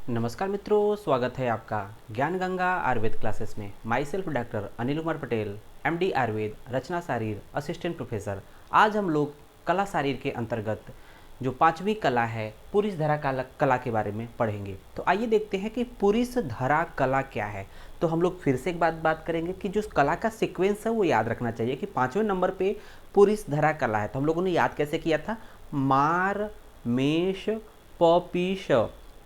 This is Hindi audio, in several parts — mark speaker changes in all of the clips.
Speaker 1: नमस्कार मित्रों, स्वागत है आपका ज्ञान गंगा आयुर्वेद क्लासेस में। Myself doctor Anil Kumar Patel, MD Ayurveda, Rachana Sharir, assistant professor. आज हम लोग कला शारीर के अंतर्गत जो पांचवी कला है पुरुष धरा कला के बारे में पढ़ेंगे। तो आइए देखते हैं कि पुरुष धरा कला क्या है। तो हम लोग फिर से एक बात करेंगे कि जो कला का सीक्वेंस है वो याद रखना चाहिए कि पाँचवें नंबर पे पुरुष धरा कला है। तो हम लोगों ने याद कैसे किया था? मार मेष पीश।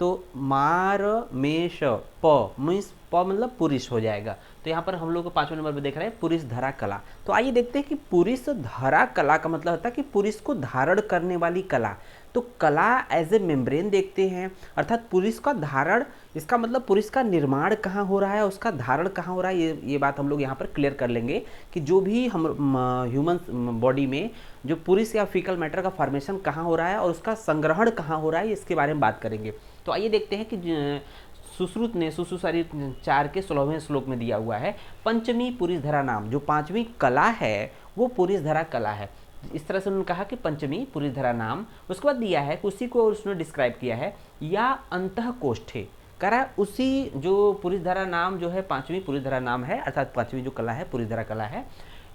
Speaker 1: तो मार मेष प मीन्स प मतलब पुरुष हो जाएगा। तो यहाँ पर हम लोग को पांचवें नंबर पर देख रहे हैं पुरुष धरा कला। तो आइए देखते हैं कि पुरुष धरा कला का मतलब होता है कि पुरुष को धारण करने वाली कला। तो कला एज ए मेम्ब्रेन देखते हैं, अर्थात पुरुष का धारण, इसका मतलब पुरुष का निर्माण कहाँ हो रहा है, उसका धारण कहाँ हो रहा है। ये बात हम लोग यहाँ पर क्लियर कर लेंगे कि जो भी हम ह्यूमन बॉडी में जो पुरुष या फीकल मैटर का फॉर्मेशन कहाँ हो रहा है और उसका संग्रहण कहाँ हो रहा है, इसके बारे में बात करेंगे। तो आइए देखते हैं कि सुश्रुत ने सुश्रुत 4 के 16वें श्लोक में दिया हुआ है पंचमी पुरुष धरा नाम। जो पांचवी कला है वो पुरुष धरा कला है। इस तरह से उन्होंने कहा कि पंचमी पुरुष धरा नाम। उसके बाद दिया है, उसी को उसने डिस्क्राइब किया है या अंतः कोष्ठे। कह रहा है उसी जो पुरुष धरा नाम जो है पांचवी पुरुष धरा नाम है, अर्थात पांचवी जो कला है पुरुष धरा कला है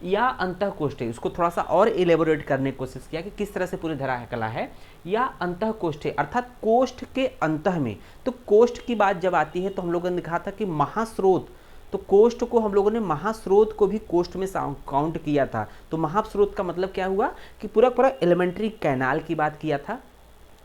Speaker 1: या अंतः कोष्ठे। उसको थोड़ा सा और एलेबोरेट करने की कोशिश किया कि किस तरह से पूरी धरा कला है या अंतः कोष्ठे, अर्थात कोष्ठ के अंतः में। तो कोष्ठ की बात जब आती है तो हम लोगों ने कहा था कि महास्रोत, तो कोष्ठ को हम लोगों ने महास्रोत को भी कोष्ठ में काउंट किया था। तो महास्रोत का मतलब क्या हुआ कि पूरा पूरा एलिमेंट्री कैनाल की बात किया था,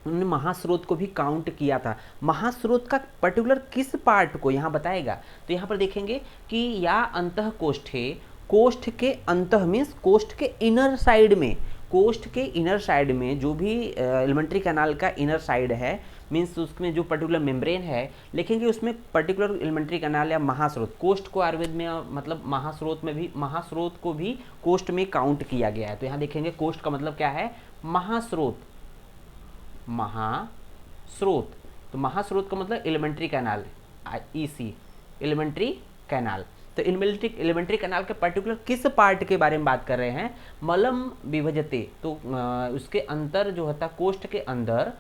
Speaker 1: उन्होंने महास्रोत को भी काउंट किया था। महास्रोत का पर्टिकुलर किस पार्ट को यहाँ बताएगा। तो यहाँ पर देखेंगे कि या अंतः कोष्ठे, कोष्ठ के अंतः मीन्स कोष्ठ के इनर साइड में, कोष्ठ के इनर साइड में जो भी एलिमेंट्री कैनाल का इनर साइड है, मीन्स उसमें जो पर्टिकुलर मेम्ब्रेन है, लिखेंगे उसमें पर्टिकुलर एलिमेंट्री कैनाल या महास्रोत। कोष्ठ को आयुर्वेद में मतलब महास्रोत में भी, महास्रोत को भी कोष्ठ में काउंट किया गया है। तो यहाँ देखेंगे कोष्ठ का मतलब क्या है? महास्रोत, महास्रोत। तो महास्रोत का मतलब alimentary canal, EC alimentary canal. तो एलिमेंट्री कैनाल के पर्टिकुलर किस पार्ट के बारे में बात कर रहे हैं? मलम विभजते। तो उसके अंदर जो होता है कोष्ठ के अंदर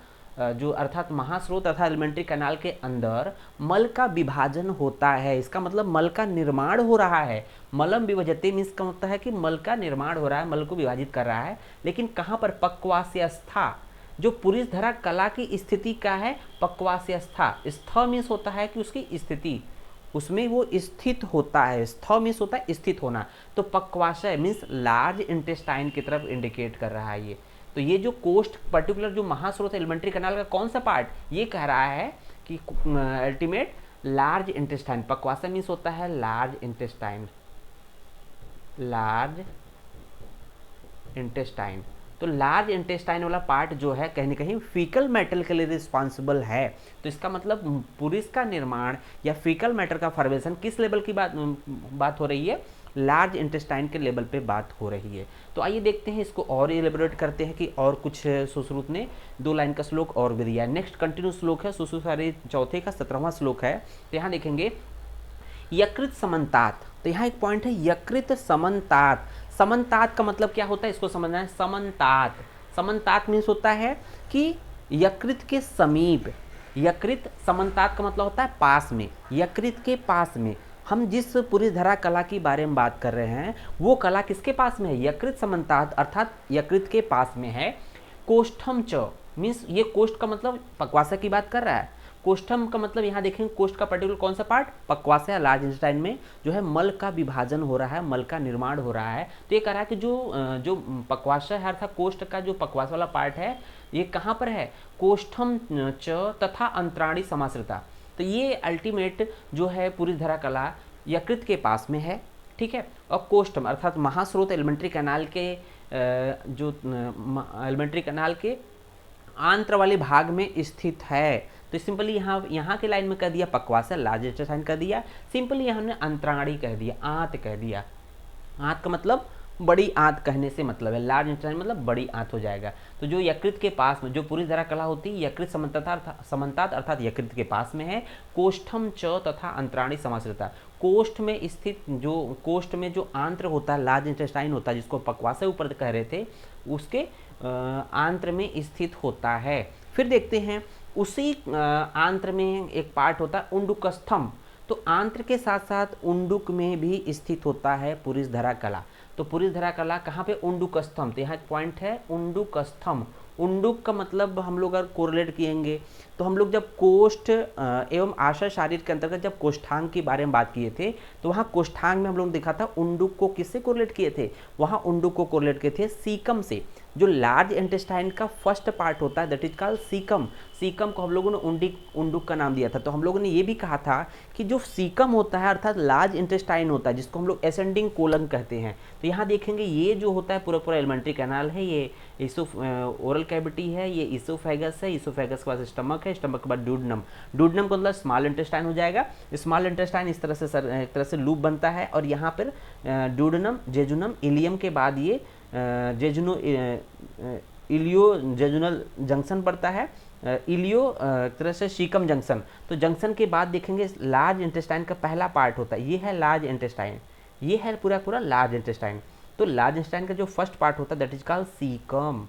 Speaker 1: जो अर्थात महास्रोत अर्थात एलिमेंट्री कैनाल के अंदर मल का विभाजन होता है। इसका मतलब मल का निर्माण हो रहा है। मलम विभजते मीन्स का मतलब है कि मल का निर्माण हो रहा है, मल को विभाजित कर रहा है। लेकिन कहाँ पर? पक्वास्यस्था। जो पुरुष धरा कला की स्थिति का है पक्वास्यस्था। स्थ मीन्स होता है कि उसकी स्थिति, उसमें वो स्थित होता है। स्थ मीन्स होता है स्थित होना। तो पक्वाशय मीन्स लार्ज इंटेस्टाइन की तरफ इंडिकेट कर रहा है ये। तो ये जो कोष्ठ पर्टिकुलर जो महास्रोत एलिमेंट्री कैनाल का कौन सा पार्ट, ये कह रहा है कि अल्टीमेट लार्ज इंटेस्टाइन। पक्वाशय मीन्स होता है लार्ज इंटेस्टाइन, लार्ज इंटेस्टाइन। तो लार्ज इंटेस्टाइन वाला पार्ट जो है कहीं ना कहीं फीकल मैटर के लिए रिस्पॉन्सिबल है। तो इसका मतलब पुरुष का निर्माण या फीकल मैटर का फॉर्मेशन किस लेवल की बात हो रही है? लार्ज इंटेस्टाइन के लेवल पे बात हो रही है। तो आइए देखते हैं, इसको और एलिबोरेट करते हैं कि और कुछ सुश्रुत ने 2 लाइन का श्लोक और भी दिया है। नेक्स्ट कंटिन्यू श्लोक है सुश्रुत चौथे का 17वां श्लोक है। तो यहाँ देखेंगे यकृत समन्तात। तो यहाँ एक पॉइंट है यकृत समन्तात। समन्तात का मतलब क्या होता है इसको समझना है। समन्तात, समन्तात मीन्स होता है कि यकृत के समीप। यकृत समन्तात का मतलब होता है पास में, यकृत के पास में। हम जिस पुरुष धरा कला की बारे में बात कर रहे हैं वो कला किसके पास में है? यकृत समन्तात अर्थात यकृत के पास में है। कोष्ठम च मीन्स ये कोष्ठ का मतलब पक्वाशय की बात कर रहा है। कोष्ठम का मतलब यहाँ देखेंगे कोष्ठ का पर्टिकुलर कौन सा पार्ट? पक्वाशय लार्ज इंटेस्टाइन में जो है मल का विभाजन हो रहा है, मल का निर्माण हो रहा है। तो ये कह रहा है कि जो पक्वाशय है अर्थात कोष्ठ का जो पक्वाशय वाला पार्ट है ये कहाँ पर है? कोष्ठम च तथा अंतराणी समाश्रिता। तो ये अल्टीमेट जो है पुरुष धरा कला यकृत के पास में है, ठीक है। और कोष्ठम अर्थात महास्रोत एलिमेंट्री कैनाल के जो एलिमेंट्री कैनाल के आंत्र वाले भाग में स्थित है। तो सिंपली यहाँ के लाइन में कह दिया पक्वाशय लार्ज इंटेस्टाइन कर दिया, सिंपली यहाँ हमने अंतराणी कह दिया, आंत कह दिया। आंत का मतलब बड़ी आंत कहने से मतलब है, लार्ज इंटेस्टाइन मतलब बड़ी आंत हो जाएगा। तो जो यकृत के पास में जो पुरुष धरा कला होती है यकृत समन्तात अर्थात यकृत के पास में है। कोष्ठम च तथा अंतराणी समाश्रिता। कोष्ठ में स्थित जो कोष्ठ में जो आंत्र होता है लार्ज इंटेस्टाइन होता है जिसको पक्वाशय ऊपर कह रहे थे, उसके आंत्र में स्थित होता है। फिर देखते हैं उसी आंत्र में एक पार्ट होता है उंडुकस्थम। तो आंत्र के साथ साथ उंडुक में भी स्थित होता है पुरीसधरा कला। तो पुरीसधरा कला कहाँ पे? उंडुकस्थम। तो यहाँ एक पॉइंट है उंडुकस्थम। उंडुक का मतलब हम लोग अगर कोरिलेट किएंगे तो हम लोग जब कोष्ठ एवं आश्रय शारीर के अंतर्गत जब कोष्ठांग के बारे में बात किए थे तो वहाँ कोष्ठांग में हम लोग देखा था उंडुक को किससे कोरिलेट किए थे? वहाँ उंडुक को कोरिलेट किए थे सीकम से। जो लार्ज इंटेस्टाइन का फर्स्ट पार्ट होता है that is called caecum. Caecum को हम लोगों ने उंडुक का नाम दिया था। तो हम लोगों ने ये भी कहा था कि जो सीकम होता है अर्थात लार्ज इंटेस्टाइन होता है जिसको हम लोग एसेंडिंग कोलन कहते हैं। तो यहाँ देखेंगे ये जो होता है पूरा पूरा एलिमेंट्री कैनाल है, ये ओरल कैविटी है, ये इसोफेगस है, इसोफेगस के बाद स्टमक है, स्टमक के बाद डूडनम। डूडनम का मतलब स्मॉल इंटेस्टाइन हो जाएगा। स्मॉल इंटेस्टाइन इस तरह से एक तरह से लूप बनता है और यहाँ पर डूडनम, जेजुनम, इलियम के बाद ये इलियो जेजुनल जंक्शन पड़ता है, इलियो एक तरह से सीकम जंक्शन। तो जंक्शन के बाद देखेंगे लार्ज इंटेस्टाइन का पहला पार्ट होता है, ये है लार्ज इंटेस्टाइन, ये है पूरा पूरा लार्ज इंटेस्टाइन। तो लार्ज इंटेस्टाइन का जो फर्स्ट पार्ट होता है दैट इज कॉल्ड सीकम,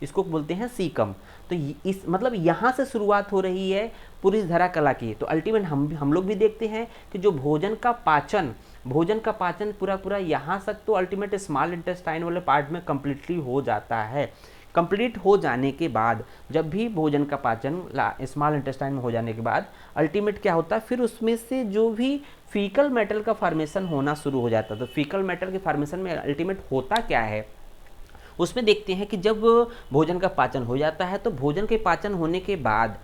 Speaker 1: इसको बोलते हैं सीकम। तो इस मतलब यहाँ से शुरुआत हो रही है पुरीसधरा कला की। तो अल्टीमेट हम लोग भी देखते हैं कि जो भोजन का पाचन पूरा पूरा यहाँ तक तो अल्टीमेट स्मॉल इंटेस्टाइन वाले पार्ट में कम्प्लीटली हो जाता है। कंप्लीट हो जाने के बाद जब भी भोजन का पाचन स्मॉल इंटेस्टाइन में हो जाने के बाद अल्टीमेट क्या होता है, फिर उसमें से जो भी फीकल मैटर का फॉर्मेशन होना शुरू हो जाता है। तो फीकल मैटर के फॉर्मेशन में अल्टीमेट होता क्या है उसमें देखते हैं कि जब भोजन का पाचन हो जाता है तो भोजन के पाचन होने के बाद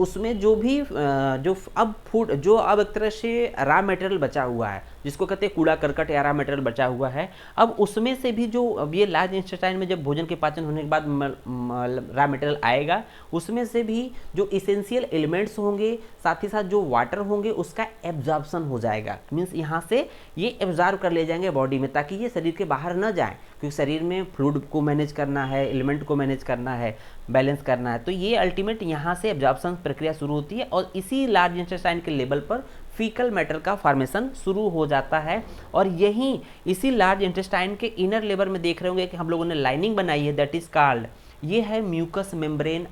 Speaker 1: उसमें जो भी जो अब एक तरह से रॉ मटेरियल बचा हुआ है जिसको कहते हैं कूड़ा करकट या रॉ मटेरियल बचा हुआ है, अब उसमें से भी जो अब ये लार्ज इंटेस्टाइन में जब भोजन के पाचन होने के बाद रॉ मटेरियल आएगा उसमें से भी जो इसेंशियल एलिमेंट्स होंगे साथ ही साथ जो वाटर होंगे उसका एब्जॉर्प्शन हो जाएगा। मीन्स यहाँ से ये एब्जॉर्ब कर ले जाएंगे बॉडी में ताकि ये शरीर के बाहर न जाए, क्योंकि शरीर में फ्लूइड को मैनेज करना है, एलिमेंट को मैनेज करना है, बैलेंस करना है। तो ये अल्टीमेट यहाँ से एब्जॉर्प्शन प्रक्रिया शुरू होती है और इसी लार्ज इंटेस्टाइन के लेवल पर फीकल मैटर का फॉर्मेशन शुरू हो जाता है। और यही इसी लार्ज इंटेस्टाइन के इनर लेयर में देख रहे होंगे कि हम लोगों ने लाइनिंग बनाई है दैट इज कॉल्ड, ये है mucous membrane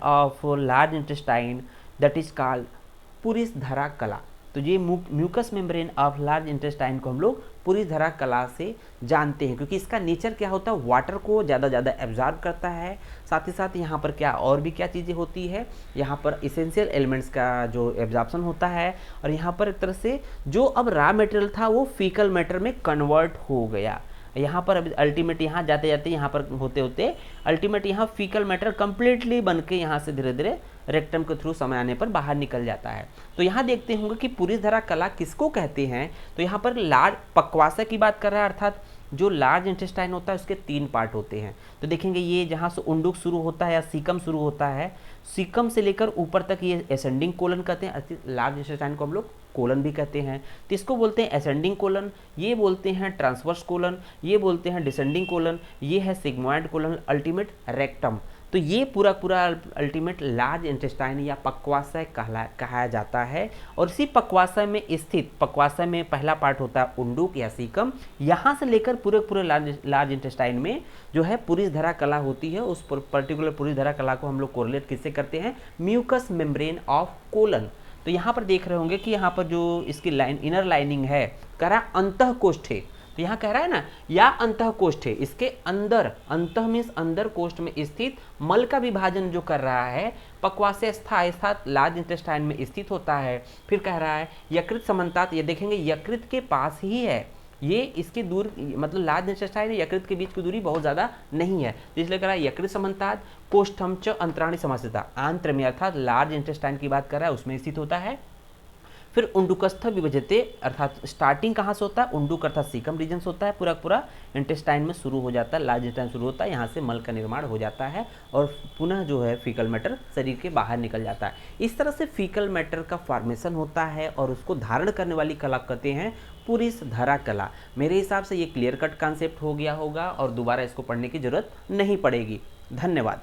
Speaker 1: of large intestine that is called पुरीसधरा कला। तो ये mucous membrane of large intestine को हम लोग पुरीसधरा कला से जानते हैं क्योंकि इसका नेचर क्या होता है, वाटर को ज़्यादा एब्जॉर्ब करता है। साथ ही साथ यहाँ पर क्या और भी क्या चीज़ें होती है, यहाँ पर इसेंशियल एलिमेंट्स का जो एब्जॉर्प्शन होता है और यहाँ पर एक तरह से जो अब रॉ मटेरियल था वो फीकल मैटर में कन्वर्ट हो गया। यहाँ पर अभी अल्टीमेट यहाँ जाते जाते यहाँ पर होते होते अल्टीमेट यहाँ फीकल मैटर कंप्लीटली बन के यहाँ से धीरे धीरे रेक्टम के थ्रू समय आने पर बाहर निकल जाता है। तो यहाँ देखते होंगे कि पुरीसधरा कला किसको कहते हैं। तो यहाँ पर लार्ज पक्वासा की बात कर रहा है, अर्थात जो लार्ज इंटेस्टाइन होता है उसके 3 पार्ट होते हैं। तो देखेंगे ये जहाँ से उंडुक शुरू होता है या सीकम शुरू होता है, सीकम से लेकर ऊपर तक ये एसेंडिंग कोलन कहते हैं। लार्ज इंटेस्टाइन को हम लोग कोलन भी कहते हैं। तो इसको बोलते हैं एसेंडिंग कोलन, ये बोलते हैं ट्रांसवर्स कोलन, ये बोलते हैं डिसेंडिंग कोलन, ये है सिग्मॉइड कोलन, अल्टीमेट रेक्टम। तो ये पूरा पूरा अल्टीमेट लार्ज इंटेस्टाइन या पक्वाशय कहा जाता है। और इसी पक्वाशय में स्थित, पक्वाशय में पहला पार्ट होता है उंडुक या सीकम, यहाँ से लेकर पूरे लार्ज इंटेस्टाइन में जो है पुरीसधरा कला होती है। उस पर्टिकुलर पुरीसधरा कला को हम लोग कोरिलेट किससे करते हैं, म्यूकस मेम्ब्रेन ऑफ कोलन। तो यहाँ पर देख रहे होंगे कि यहाँ पर जो इसकी इनर लाइनिंग है कह रहा है अंतःकोष्ठे। तो यहाँ कह रहा है ना या अंतःकोष्ठे, इसके अंदर, अंतः मीन्स अंदर, कोष्ठ में स्थित मल का विभाजन जो कर रहा है पक्वाशय अर्थात लार्ज इंटेस्टाइन में स्थित होता है। फिर कह रहा है यकृत समन्तात, ये देखेंगे यकृत के पास ही है, ये इसकी दूर मतलब लार्ज इंटेस्टाइन और यकृत के बीच की दूरी बहुत ज़्यादा नहीं है। तो इसलिए कह रहा है यकृत समन्तात कोष्ठम च अंतराणी समासिता, आंत्र में अर्थात लार्ज इंटेस्टाइन की बात कर रहा है उसमें स्थित होता है। फिर उंडुकस्थ विभजते अर्थात स्टार्टिंग कहाँ से होता है, उंडुक अर्थात सीकम रीजन से होता है, पूरा पूरा इंटेस्टाइन में शुरू हो जाता है, लार्ज इंटेस्टाइन शुरू होता है, यहाँ से मल का निर्माण हो जाता है और पुनः जो है फीकल मैटर शरीर के बाहर निकल जाता है। इस तरह से फीकल मैटर का फॉर्मेशन होता है और उसको धारण करने वाली कला कहते हैं पुरीसधरा कला। मेरे हिसाब से ये क्लियर कट कॉन्सेप्ट हो गया होगा और दोबारा इसको पढ़ने की जरूरत नहीं पड़ेगी। धन्यवाद।